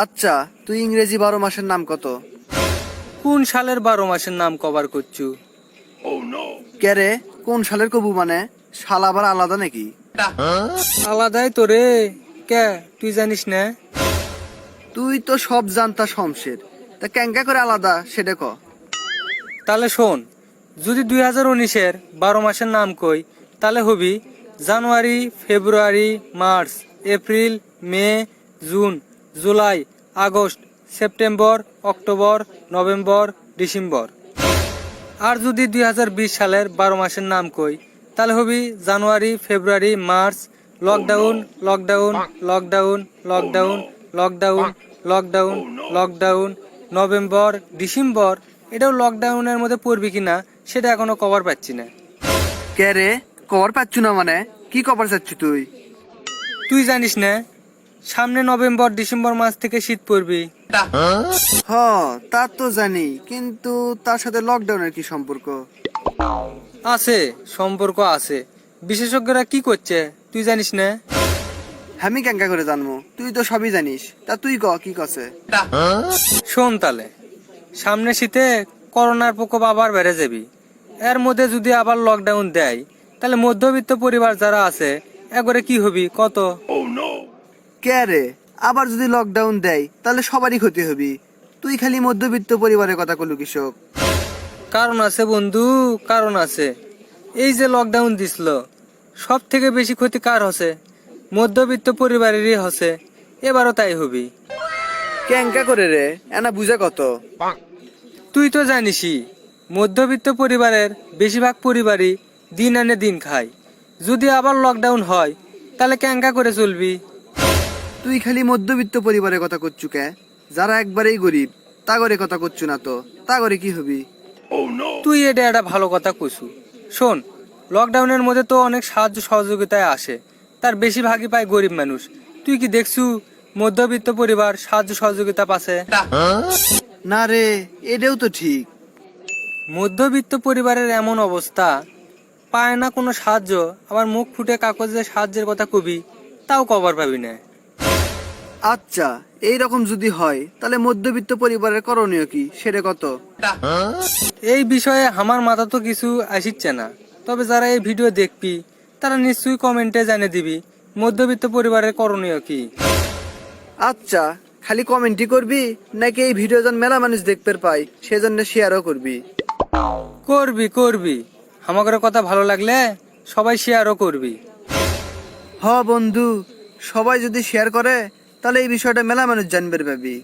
আচ্ছা, তুই ইংরেজি 12 মাসের নাম কত? কোন সালের 12 মাসের নাম কভার করছু? কে রে, কোন সালের কবু মানে? সাল আবার আলাদা নাকি? আলাদাই তো রে। কে, তুই জানিস না? তুই তো সব জানতা শমশের, তা কেঙ্কা করে আলাদা সেটা ক। তাহলে শোন, যদি 2019-এর 12 মাসের নাম কই, তাহলে হবি January, February, March, April, May, June, July, August, September, October, November, December. আর যদি 2020 সালের 12 মাসের নাম কই, তাহলে হবি January, February, March, lockdown, lockdown, lockdown, lockdown, lockdown, lockdown, lockdown, November, December. এটাও লকডাউনের মধ্যে পড়বি কিনা সেটা এখনো কভার পাচ্ছি না। কে রে, কভার পাচ্ছু না মানে? কি কভার চাচ্ছু তুই? তুই জানিস না, সামনে নভেম্বর ডিসেম্বর মাস থেকে শীত পড়বি। হ, তা তো জানি, কিন্তু তার সাথে লকডাউনের কি সম্পর্ক? আছে, সম্পর্ক আছে। বিশেষজ্ঞরা কি করছে তুই জানিস না? আমি কেঙ্কা করে জানবো? তুই তো সবই জানিস, তা তুই ক কি কছে? শোন তালে, সামনে শীতে করোনার প্রকোপ আবার বেড়ে যাবি। এর মধ্যে যদি আবার লকডাউন দেয়, তাহলে মধ্যবিত্ত পরিবার যারা আছে একবারে কি হবি কত? কে রে, আবার যদি লকডাউন দেয় তাহলে সবারই ক্ষতি হবি। তুই খালি মধ্যবিত্ত পরিবারের কথা কলু কৃষক। কারণ আছে বন্ধু, কারণ আছে। এই যে লকডাউন দিছিল, সব থেকে বেশি ক্ষতি কার হচ্ছে? মধ্যবিত্ত পরিবারেরই হচ্ছে। এবারও তাই হবি। কেঙ্কা করে রে, এনা বুঝে কত? তুই তো জানিসই, মধ্যবিত্ত পরিবারের বেশিরভাগ পরিবারই দিন আনে দিন খায়। যদি আবার লকডাউন হয়, তাহলে ক্যাঙ্কা করে চলবি? তুই খালি মধ্যবিত্ত পরিবারের কথা করছু কে? যারা একবারেই গরিব তা করে কথা করছু না তো, তা করে কি হবি? তুই এটা একটা ভালো কথা কইছু। শোন, লকডাউনের মধ্যে তো অনেক সাহায্য সহযোগিতায় আসে, তার বেশিরভাগই পায় গরিব মানুষ। তুই কি দেখছু মধ্যবিত্ত পরিবার সাহায্য সহযোগিতা পাচ্ছে? না রে, এটাও তো ঠিক। মধ্যবিত্ত পরিবারের এমন অবস্থা, পায় না কোনো সাহায্য, আবার মুখ ফুটে কাগজে সাহায্যের কথা কবি, তাও কভার পাবি না। আচ্ছা, এই রকম যদি হয় তাহলে মধ্যবিত্ত পরিবারের করণীয় কি সেটা কত? এই বিষয়ে আমার মাথা তো কিছু আসিচ্ছে না। তবে যারা এই ভিডিও দেখবি, তারা নিশ্চয়ই কমেন্টে জানিয়ে দিবি মধ্যবিত্ত পরিবারের করণীয় কি। আচ্ছা, খালি কমেন্টই করবি নাকি এই ভিডিও যেন মেলা মানুষ দেখতে পাই সেজন্য শেয়ারও করবি? করবি করবি, আমাদের কথা ভালো লাগলে সবাই শেয়ারও করবি। হ বন্ধু, সবাই যদি শেয়ার করে তাহলে এই বিষয়টা মেলা মানুষ জানবে পাবি।